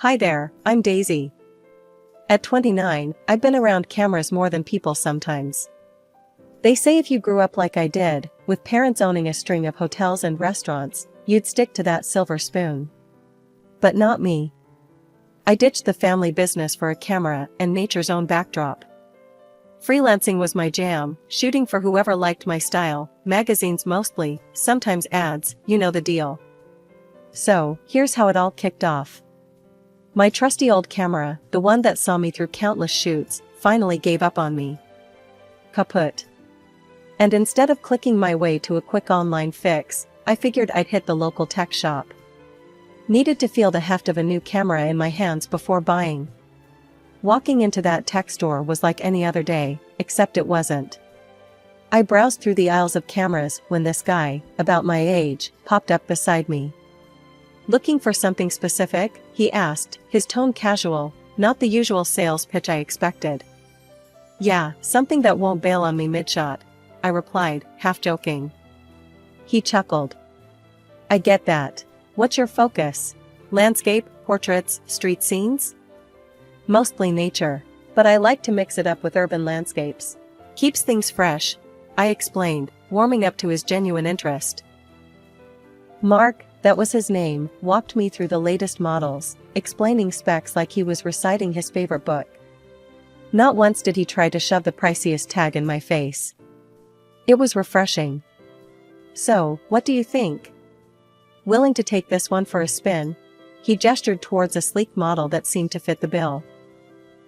Hi there, I'm Daisy. At 29, I've been around cameras more than people sometimes. They say if you grew up like I did, with parents owning a string of hotels and restaurants, you'd stick to that silver spoon. But not me. I ditched the family business for a camera and nature's own backdrop. Freelancing was my jam, shooting for whoever liked my style, magazines mostly, sometimes ads, you know the deal. So, here's how it all kicked off. My trusty old camera, the one that saw me through countless shoots, finally gave up on me. Kaput. And instead of clicking my way to a quick online fix, I figured I'd hit the local tech shop. Needed to feel the heft of a new camera in my hands before buying. Walking into that tech store was like any other day, except it wasn't. I browsed through the aisles of cameras when this guy, about my age, popped up beside me. Looking for something specific? He asked, his tone casual, not the usual sales pitch I expected. Yeah, something that won't bail on me mid-shot, I replied, half joking. He chuckled. I get that. What's your focus? Landscape, portraits, street scenes? Mostly nature, but I like to mix it up with urban landscapes. Keeps things fresh, I explained, warming up to his genuine interest. Mark, that was his name, walked me through the latest models, explaining specs like he was reciting his favorite book. Not once did he try to shove the priciest tag in my face. It was refreshing. So, what do you think? Willing to take this one for a spin? He gestured towards a sleek model that seemed to fit the bill.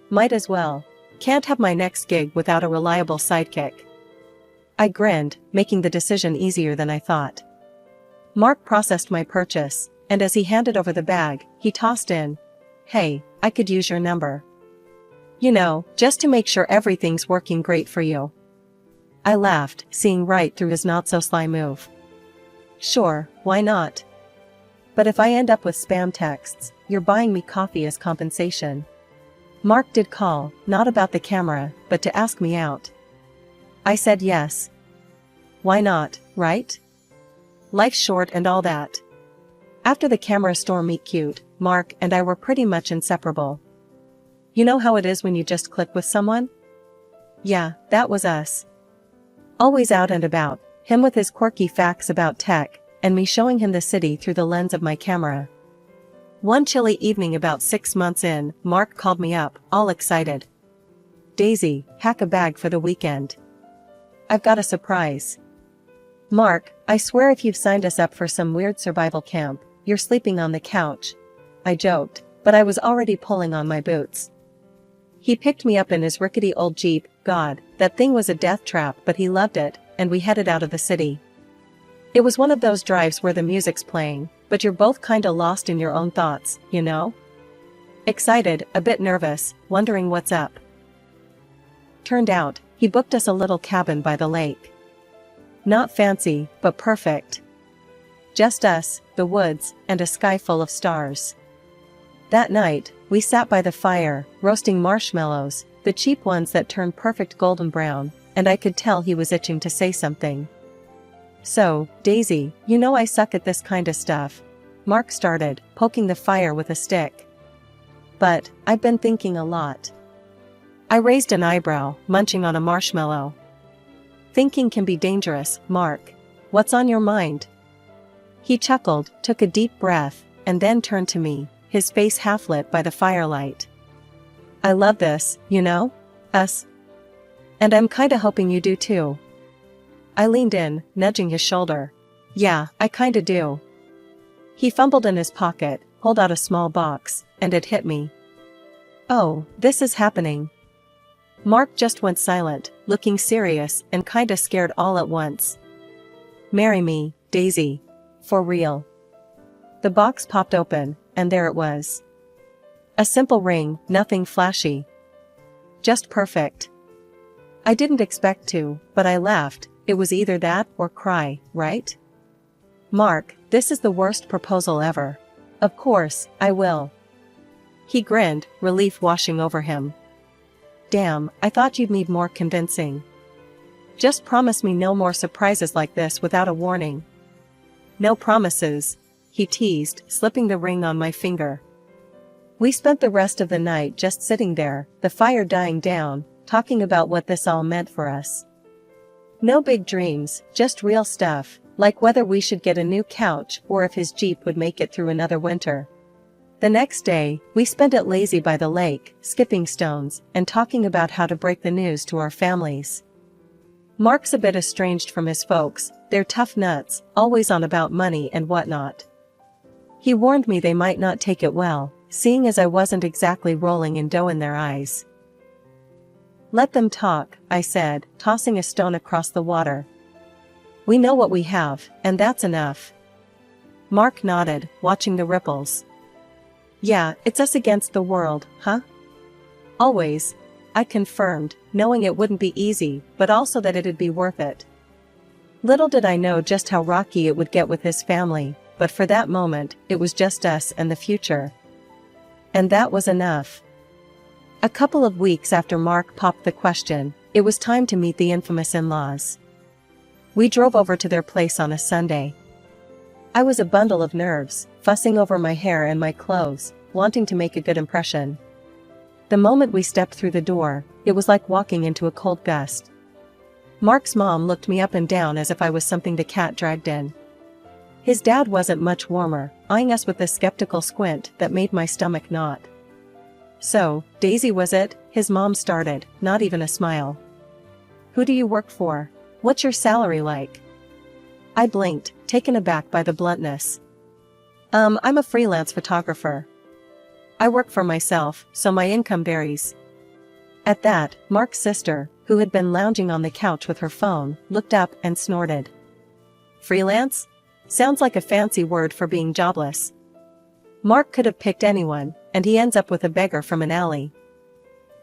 Might as well. Can't have my next gig without a reliable sidekick. I grinned, making the decision easier than I thought. Mark processed my purchase, and as he handed over the bag, he tossed in, "Hey, I could use your number. You know, just to make sure everything's working great for you." I laughed, seeing right through his not-so-sly move. Sure, why not? But if I end up with spam texts, you're buying me coffee as compensation. Mark did call, not about the camera, but to ask me out. I said yes. Why not, right? Life's short and all that. After the camera store meet cute, Mark and I were pretty much inseparable. You know how it is when you just click with someone? Yeah, that was us. Always out and about, him with his quirky facts about tech, and me showing him the city through the lens of my camera. One chilly evening about 6 months in, Mark called me up, all excited. Daisy, pack a bag for the weekend. I've got a surprise. Mark, I swear if you've signed us up for some weird survival camp, you're sleeping on the couch. I joked, but I was already pulling on my boots. He picked me up in his rickety old Jeep. God, that thing was a death trap, but he loved it, and we headed out of the city. It was one of those drives where the music's playing, but you're both kinda lost in your own thoughts, you know? Excited, a bit nervous, wondering what's up. Turned out, he booked us a little cabin by the lake. Not fancy, but perfect. Just us, the woods, and a sky full of stars. That night, we sat by the fire, roasting marshmallows, the cheap ones that turned perfect golden brown, and I could tell he was itching to say something. So, Daisy, you know I suck at this kinda stuff. Mark started, poking the fire with a stick. But, I've been thinking a lot. I raised an eyebrow, munching on a marshmallow. Thinking can be dangerous, Mark. What's on your mind? He chuckled, took a deep breath, and then turned to me, his face half lit by the firelight. I love this, you know? Us. And I'm kinda hoping you do too. I leaned in, nudging his shoulder. Yeah, I kinda do. He fumbled in his pocket, pulled out a small box, and it hit me. Oh, this is happening. Mark just went silent, looking serious and kinda scared all at once. Marry me, Daisy. For real. The box popped open, and there it was. A simple ring, nothing flashy. Just perfect. I didn't expect to, but I laughed. It was either that or cry, right? Mark, this is the worst proposal ever. Of course, I will. He grinned, relief washing over him. Damn, I thought you'd need more convincing. Just promise me no more surprises like this without a warning. No promises, he teased, slipping the ring on my finger. We spent the rest of the night just sitting there, the fire dying down, talking about what this all meant for us. No big dreams, just real stuff, like whether we should get a new couch or if his Jeep would make it through another winter. The next day, we spent it lazy by the lake, skipping stones, and talking about how to break the news to our families. Mark's a bit estranged from his folks, they're tough nuts, always on about money and whatnot. He warned me they might not take it well, seeing as I wasn't exactly rolling in dough in their eyes. Let them talk, I said, tossing a stone across the water. We know what we have, and that's enough. Mark nodded, watching the ripples. Yeah, it's us against the world, huh? Always, I confirmed, knowing it wouldn't be easy, but also that it'd be worth it. Little did I know just how rocky it would get with his family, but for that moment, it was just us and the future. And that was enough. A couple of weeks after Mark popped the question, it was time to meet the infamous in-laws. We drove over to their place on a Sunday. I was a bundle of nerves, fussing over my hair and my clothes, wanting to make a good impression. The moment we stepped through the door, it was like walking into a cold gust. Mark's mom looked me up and down as if I was something the cat dragged in. His dad wasn't much warmer, eyeing us with a skeptical squint that made my stomach knot. So, Daisy was it? His mom started, not even a smile. Who do you work for? What's your salary like? I blinked, taken aback by the bluntness. I'm a freelance photographer. I work for myself, so my income varies. At that, Mark's sister, who had been lounging on the couch with her phone, looked up and snorted. Freelance? Sounds like a fancy word for being jobless. Mark could have picked anyone, and he ends up with a beggar from an alley.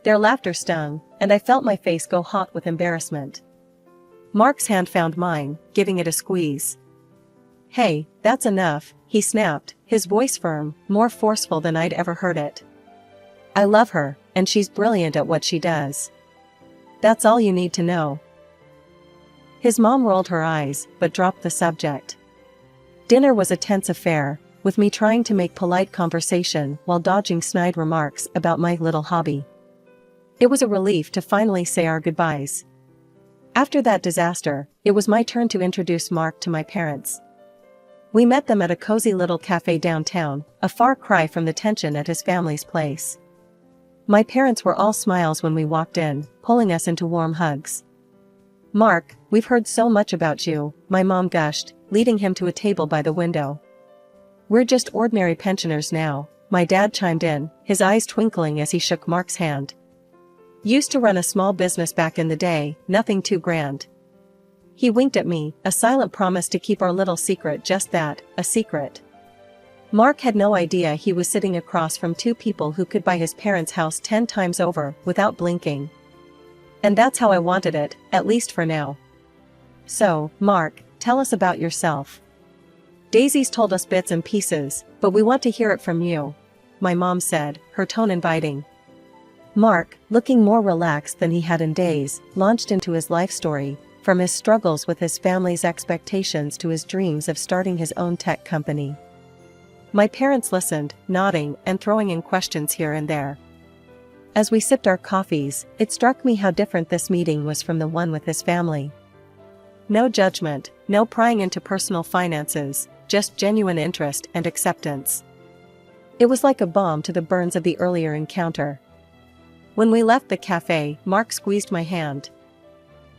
Their laughter stung, and I felt my face go hot with embarrassment. Mark's hand found mine, giving it a squeeze. Hey, that's enough, he snapped, his voice firm, more forceful than I'd ever heard it. I love her, and she's brilliant at what she does. That's all you need to know. His mom rolled her eyes, but dropped the subject. Dinner was a tense affair, with me trying to make polite conversation while dodging snide remarks about my little hobby. It was a relief to finally say our goodbyes. After that disaster, it was my turn to introduce Mark to my parents. We met them at a cozy little cafe downtown, a far cry from the tension at his family's place. My parents were all smiles when we walked in, pulling us into warm hugs. Mark, we've heard so much about you, my mom gushed, leading him to a table by the window. We're just ordinary pensioners now, my dad chimed in, his eyes twinkling as he shook Mark's hand. Used to run a small business back in the day, nothing too grand. He winked at me, a silent promise to keep our little secret just that, a secret. Mark had no idea he was sitting across from two people who could buy his parents' house 10 times over, without blinking. And that's how I wanted it, at least for now. So, Mark, tell us about yourself. Daisy's told us bits and pieces, but we want to hear it from you, my mom said, her tone inviting. Mark, looking more relaxed than he had in days, launched into his life story, from his struggles with his family's expectations to his dreams of starting his own tech company. My parents listened, nodding and throwing in questions here and there. As we sipped our coffees, it struck me how different this meeting was from the one with his family. No judgment, no prying into personal finances, just genuine interest and acceptance. It was like a balm to the burns of the earlier encounter. When we left the cafe, Mark squeezed my hand.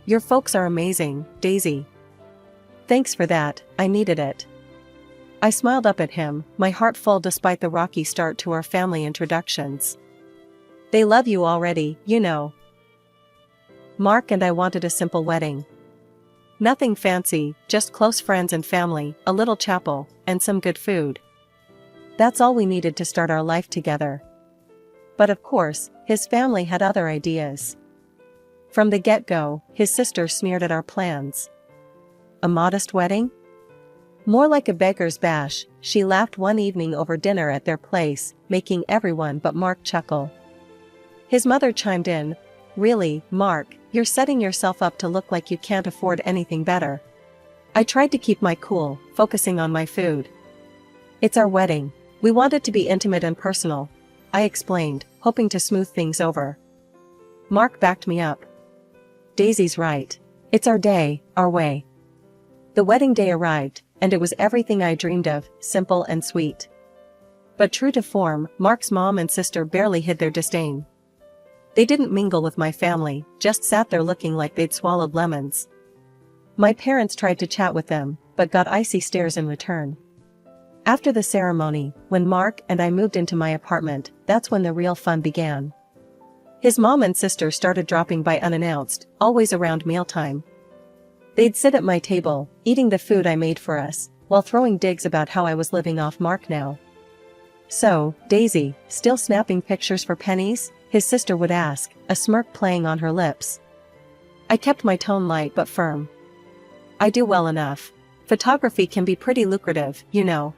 Your folks are amazing, Daisy. Thanks for that, I needed it. I smiled up at him, my heart full despite the rocky start to our family introductions. They love you already, you know. Mark and I wanted a simple wedding. Nothing fancy, just close friends and family, a little chapel, and some good food. That's all we needed to start our life together. But of course, his family had other ideas. From the get-go, his sister sneered at our plans. A modest wedding? More like a beggar's bash, she laughed one evening over dinner at their place, making everyone but Mark chuckle. His mother chimed in, Really, Mark, you're setting yourself up to look like you can't afford anything better. I tried to keep my cool, focusing on my food. It's our wedding. We want it to be intimate and personal. I explained, hoping to smooth things over. Mark backed me up. Daisy's right. It's our day, our way. The wedding day arrived, and it was everything I dreamed of, simple and sweet. But true to form, Mark's mom and sister barely hid their disdain. They didn't mingle with my family, just sat there looking like they'd swallowed lemons. My parents tried to chat with them, but got icy stares in return. After the ceremony, when Mark and I moved into my apartment, that's when the real fun began. His mom and sister started dropping by unannounced, always around mealtime. They'd sit at my table, eating the food I made for us, while throwing digs about how I was living off Mark now. "So, Daisy, still snapping pictures for pennies?" his sister would ask, a smirk playing on her lips. I kept my tone light but firm. "I do well enough. Photography can be pretty lucrative, you know."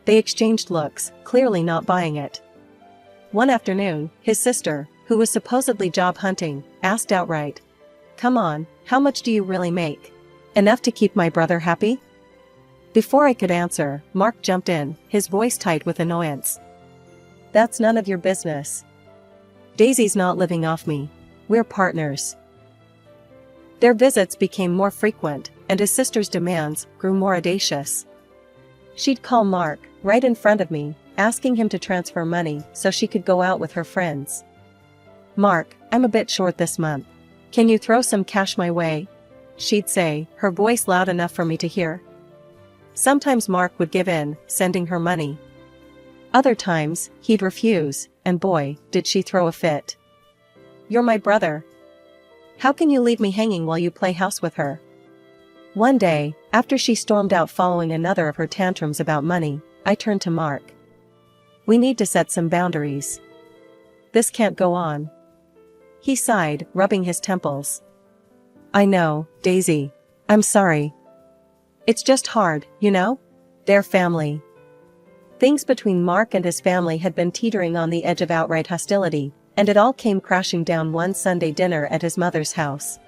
They exchanged looks, clearly not buying it. One afternoon, his sister, who was supposedly job hunting, asked outright, "Come on, how much do you really make? Enough to keep my brother happy?" Before I could answer, Mark jumped in, his voice tight with annoyance. "That's none of your business. Daisy's not living off me. We're partners." Their visits became more frequent, and his sister's demands grew more audacious. She'd call Mark, right in front of me, asking him to transfer money so she could go out with her friends. "Mark, I'm a bit short this month. Can you throw some cash my way?" she'd say, her voice loud enough for me to hear. Sometimes Mark would give in, sending her money. Other times, he'd refuse, and boy, did she throw a fit. "You're my brother. How can you leave me hanging while you play house with her?" One day, after she stormed out following another of her tantrums about money, I turned to Mark. "We need to set some boundaries. This can't go on." He sighed, rubbing his temples. "I know, Daisy. I'm sorry. It's just hard, you know? They're family." Things between Mark and his family had been teetering on the edge of outright hostility, and it all came crashing down one Sunday dinner at his mother's house.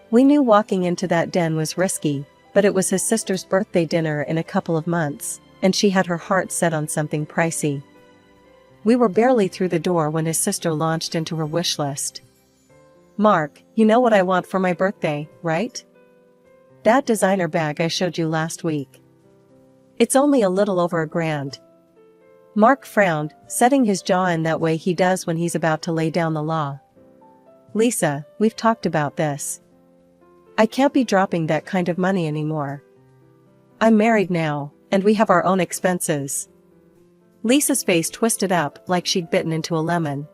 We knew walking into that den was risky, but it was his sister's birthday dinner in a couple of months, and she had her heart set on something pricey. We were barely through the door when his sister launched into her wish list. "Mark, you know what I want for my birthday, right? That designer bag I showed you last week. It's only a little over $1,000. Mark frowned, setting his jaw in that way he does when he's about to lay down the law. "Lisa, we've talked about this. I can't be dropping that kind of money anymore. I'm married now, and we have our own expenses." Lisa's face twisted up like she'd bitten into a lemon.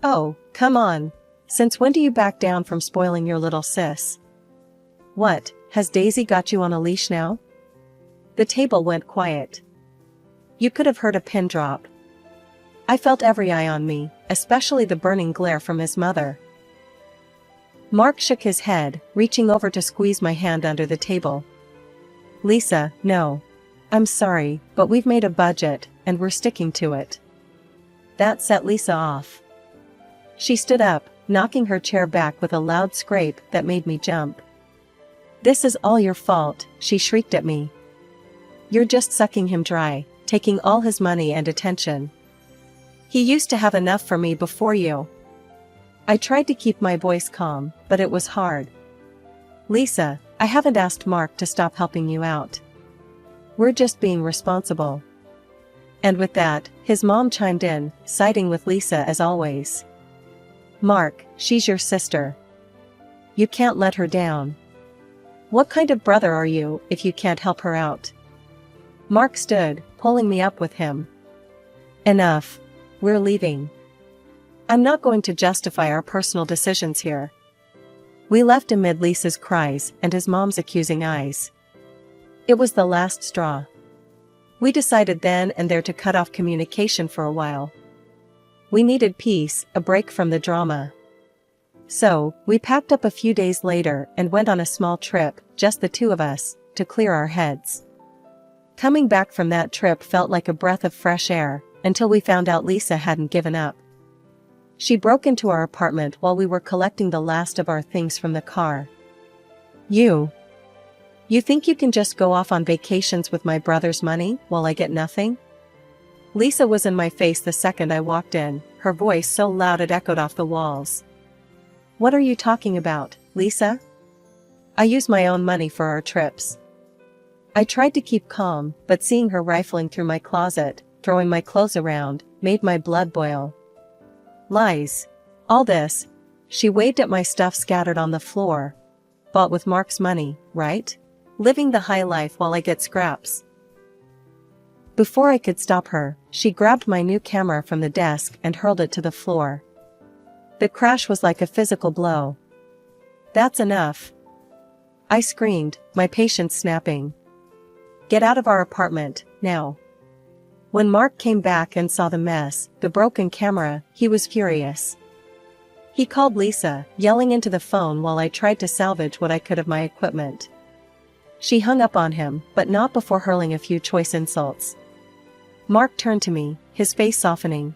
"Oh, come on. Since when do you back down from spoiling your little sis? What, has Daisy got you on a leash now?" The table went quiet. You could have heard a pin drop. I felt every eye on me, especially the burning glare from his mother. Mark shook his head, reaching over to squeeze my hand under the table. "Lisa, no. I'm sorry, but we've made a budget, and we're sticking to it." That set Lisa off. She stood up, knocking her chair back with a loud scrape that made me jump. "This is all your fault," she shrieked at me. "You're just sucking him dry, taking all his money and attention. He used to have enough for me before you." I tried to keep my voice calm, but it was hard. "Lisa, I haven't asked Mark to stop helping you out. We're just being responsible." And with that, his mom chimed in, siding with Lisa as always. "Mark, she's your sister. You can't let her down. What kind of brother are you if you can't help her out?" Mark stood, pulling me up with him. "Enough. We're leaving. I'm not going to justify our personal decisions here." We left amid Lisa's cries and his mom's accusing eyes. It was the last straw. We decided then and there to cut off communication for a while. We needed peace, a break from the drama. So, we packed up a few days later and went on a small trip, just the two of us, to clear our heads. Coming back from that trip felt like a breath of fresh air, until we found out Lisa hadn't given up. She broke into our apartment while we were collecting the last of our things from the car. You think you can just go off on vacations with my brother's money while I get nothing?" Lisa was in my face the second I walked in, her voice so loud it echoed off the walls. "What are you talking about, Lisa? I use my own money for our trips." I tried to keep calm, but seeing her rifling through my closet, throwing my clothes around, made my blood boil. "Lies. All this." She waved at my stuff scattered on the floor. "Bought with Mark's money, right? Living the high life while I get scraps." Before I could stop her, she grabbed my new camera from the desk and hurled it to the floor. The crash was like a physical blow. "That's enough," I screamed, my patience snapping. "Get out of our apartment, now." When Mark came back and saw the mess, the broken camera, he was furious. He called Lisa, yelling into the phone while I tried to salvage what I could of my equipment. She hung up on him, but not before hurling a few choice insults. Mark turned to me, his face softening.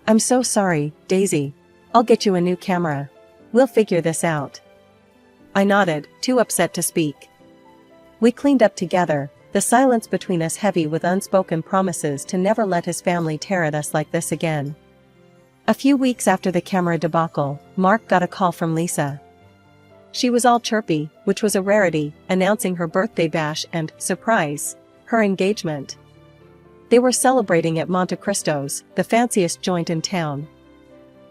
"I'm so sorry, Daisy. I'll get you a new camera. We'll figure this out." I nodded, too upset to speak. We cleaned up together, the silence between us heavy with unspoken promises to never let his family tear at us like this again. A few weeks after the camera debacle, Mark got a call from Lisa. She was all chirpy, which was a rarity, announcing her birthday bash and, surprise, her engagement. They were celebrating at Monte Cristo's, the fanciest joint in town.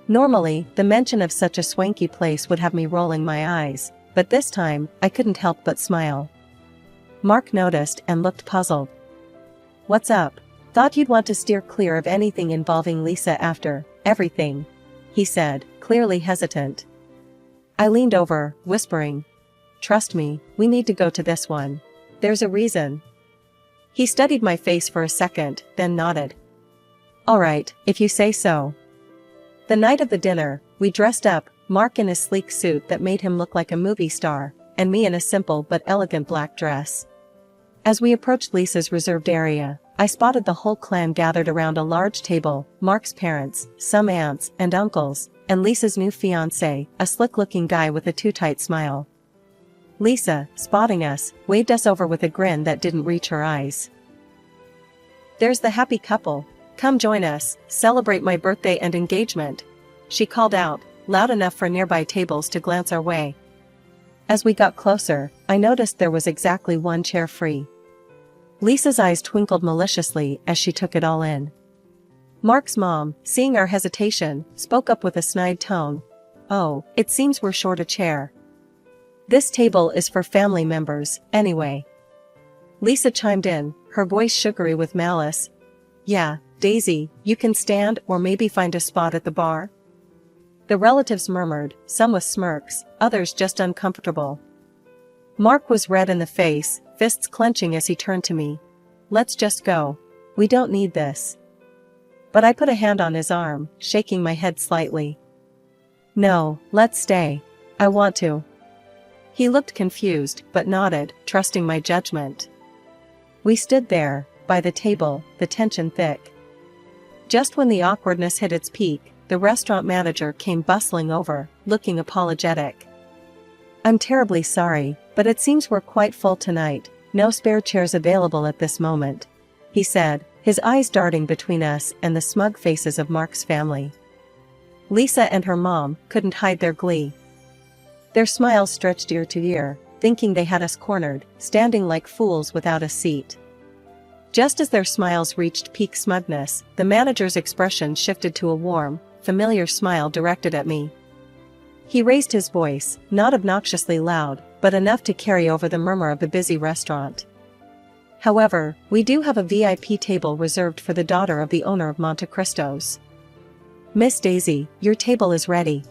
Normally, the mention of such a swanky place would have me rolling my eyes, but this time, I couldn't help but smile. Mark noticed and looked puzzled. "What's up? Thought you'd want to steer clear of anything involving Lisa after everything," he said, clearly hesitant. I leaned over, whispering, "Trust me, we need to go to this one. There's a reason." He studied my face for a second, then nodded. "All right, if you say so." The night of the dinner, we dressed up, Mark in a sleek suit that made him look like a movie star, and me in a simple but elegant black dress. As we approached Lisa's reserved area, I spotted the whole clan gathered around a large table, Mark's parents, some aunts and uncles, and Lisa's new fiancé, a slick-looking guy with a too-tight smile. Lisa, spotting us, waved us over with a grin that didn't reach her eyes. "There's the happy couple. Come join us, celebrate my birthday and engagement," she called out, loud enough for nearby tables to glance our way. As we got closer, I noticed there was exactly one chair free. Lisa's eyes twinkled maliciously as she took it all in. Mark's mom, seeing our hesitation, spoke up with a snide tone. "Oh, it seems we're short a chair. This table is for family members, anyway." Lisa chimed in, her voice sugary with malice. "Yeah, Daisy, you can stand or maybe find a spot at the bar." The relatives murmured, some with smirks, others just uncomfortable. Mark was red in the face, fists clenching as he turned to me. "Let's just go. We don't need this." But I put a hand on his arm, shaking my head slightly. "No, let's stay. I want to." He looked confused, but nodded, trusting my judgment. We stood there, by the table, the tension thick. Just when the awkwardness hit its peak, the restaurant manager came bustling over, looking apologetic. "I'm terribly sorry, but it seems we're quite full tonight, no spare chairs available at this moment," he said, his eyes darting between us and the smug faces of Mark's family. Lisa and her mom couldn't hide their glee. Their smiles stretched ear to ear, thinking they had us cornered, standing like fools without a seat. Just as their smiles reached peak smugness, the manager's expression shifted to a warm, familiar smile directed at me. He raised his voice, not obnoxiously loud, but enough to carry over the murmur of the busy restaurant. "However, we do have a VIP table reserved for the daughter of the owner of Monte Cristo's. Miss Daisy, your table is ready."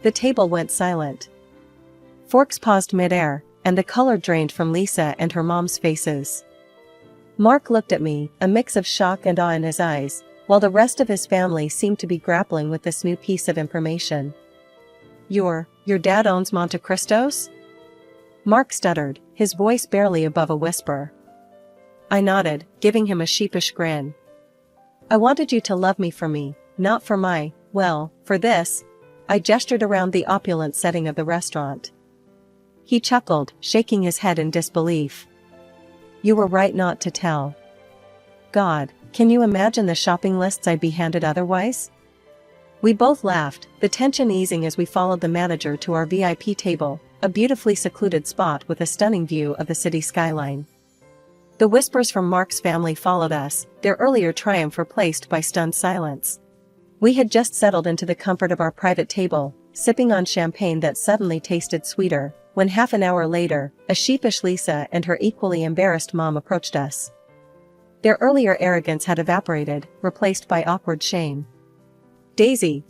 The table went silent. Forks paused midair, and the color drained from Lisa and her mom's faces. Mark looked at me, a mix of shock and awe in his eyes, while the rest of his family seemed to be grappling with this new piece of information. Your dad owns Monte Cristo's?" Mark stuttered, his voice barely above a whisper. I nodded, giving him a sheepish grin. "I wanted you to love me for me, not for for this." I gestured around the opulent setting of the restaurant. He chuckled, shaking his head in disbelief. "You were right not to tell." God, can you imagine the shopping lists I'd be handed otherwise? We both laughed, the tension easing as we followed the manager to our VIP table, a beautifully secluded spot with a stunning view of the city skyline. The whispers from Mark's family followed us, their earlier triumph replaced by stunned silence. We had just settled into the comfort of our private table, sipping on champagne that suddenly tasted sweeter, when half an hour later, a sheepish Lisa and her equally embarrassed mom approached us. Their earlier arrogance had evaporated, replaced by awkward shame. "Daisy,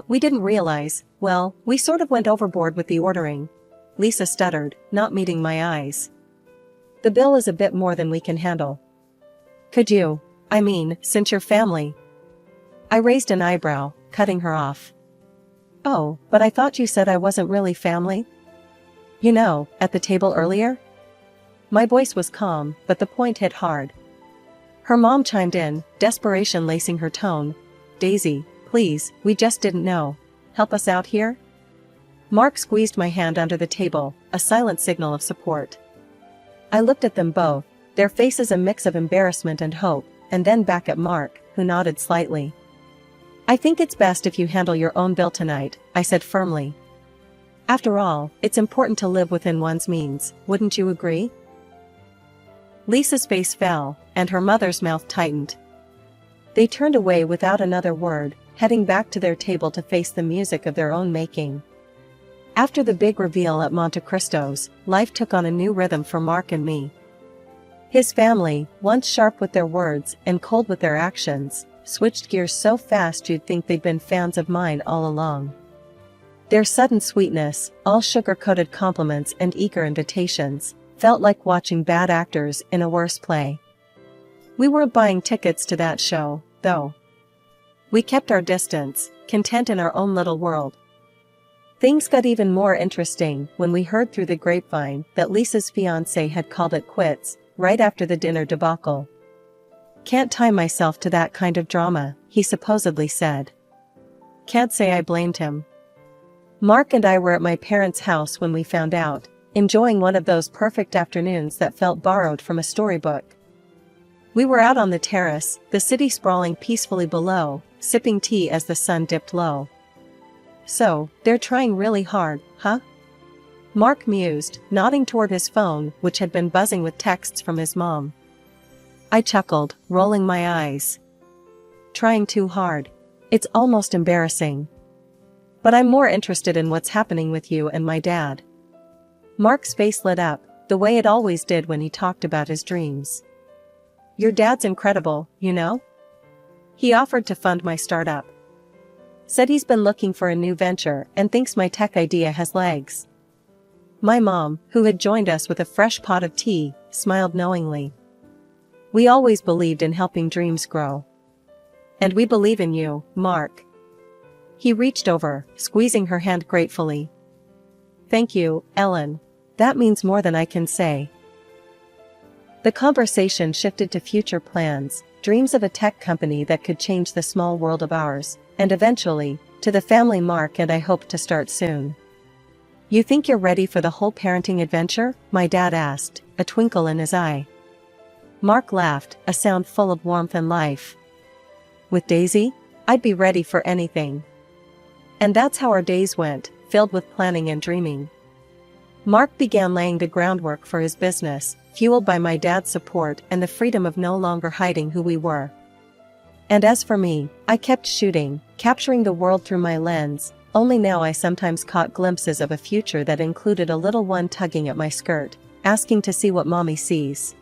we didn't realize, well, we sort of went overboard with the ordering," Lisa stuttered, not meeting my eyes. "The bill is a bit more than we can handle. Could you, since you're family?" I raised an eyebrow, cutting her off. "Oh, but I thought you said I wasn't really family? You know, at the table earlier?" My voice was calm, but the point hit hard. Her mom chimed in, desperation lacing her tone. "Daisy, please, we just didn't know. Help us out here?" Mark squeezed my hand under the table, a silent signal of support. I looked at them both, their faces a mix of embarrassment and hope, and then back at Mark, who nodded slightly. "I think it's best if you handle your own bill tonight," I said firmly. "After all, it's important to live within one's means, wouldn't you agree?" Lisa's face fell, and her mother's mouth tightened. They turned away without another word, heading back to their table to face the music of their own making. After the big reveal at Monte Cristo's, life took on a new rhythm for Mark and me. His family, once sharp with their words and cold with their actions, switched gears so fast you'd think they'd been fans of mine all along. Their sudden sweetness, all sugar-coated compliments and eager invitations, felt like watching bad actors in a worse play. We weren't buying tickets to that show, though. We kept our distance, content in our own little world. Things got even more interesting when we heard through the grapevine that Lisa's fiancé had called it quits, right after the dinner debacle. "Can't tie myself to that kind of drama," he supposedly said. Can't say I blamed him. Mark and I were at my parents' house when we found out, enjoying one of those perfect afternoons that felt borrowed from a storybook. We were out on the terrace, the city sprawling peacefully below, sipping tea as the sun dipped low. "So, they're trying really hard, huh?" Mark mused, nodding toward his phone, which had been buzzing with texts from his mom. I chuckled, rolling my eyes. "Trying too hard. It's almost embarrassing. But I'm more interested in what's happening with you and my dad." Mark's face lit up, the way it always did when he talked about his dreams. "Your dad's incredible, you know? He offered to fund my startup. Said he's been looking for a new venture and thinks my tech idea has legs." My mom, who had joined us with a fresh pot of tea, smiled knowingly. "We always believed in helping dreams grow. And we believe in you, Mark." He reached over, squeezing her hand gratefully. "Thank you, Ellen. That means more than I can say." The conversation shifted to future plans, dreams of a tech company that could change the small world of ours, and eventually, to the family Mark and I hope to start soon. "You think you're ready for the whole parenting adventure?" my dad asked, a twinkle in his eye. Mark laughed, a sound full of warmth and life. "With Daisy? I'd be ready for anything." And that's how our days went, filled with planning and dreaming. Mark began laying the groundwork for his business, fueled by my dad's support and the freedom of no longer hiding who we were. And as for me, I kept shooting, capturing the world through my lens, only now I sometimes caught glimpses of a future that included a little one tugging at my skirt, asking to see what mommy sees.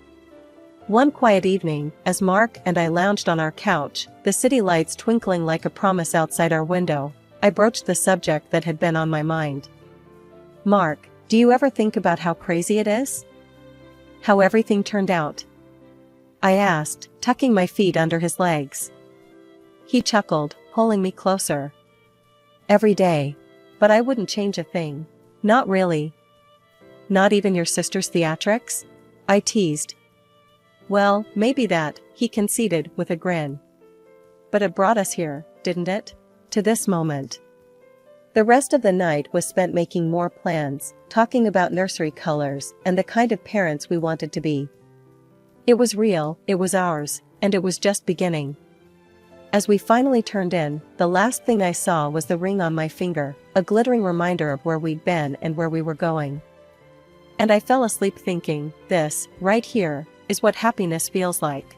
One quiet evening, as Mark and I lounged on our couch, the city lights twinkling like a promise outside our window, I broached the subject that had been on my mind. "Mark, do you ever think about how crazy it is? How everything turned out?" I asked, tucking my feet under his legs. He chuckled, pulling me closer. "Every day. But I wouldn't change a thing. Not really." "Not even your sister's theatrics?" I teased. "Well, maybe that," he conceded, with a grin. "But it brought us here, didn't it? To this moment." The rest of the night was spent making more plans, talking about nursery colors and the kind of parents we wanted to be. It was real, it was ours, and it was just beginning. As we finally turned in, the last thing I saw was the ring on my finger, a glittering reminder of where we'd been and where we were going. And I fell asleep thinking, this, right here, is what happiness feels like.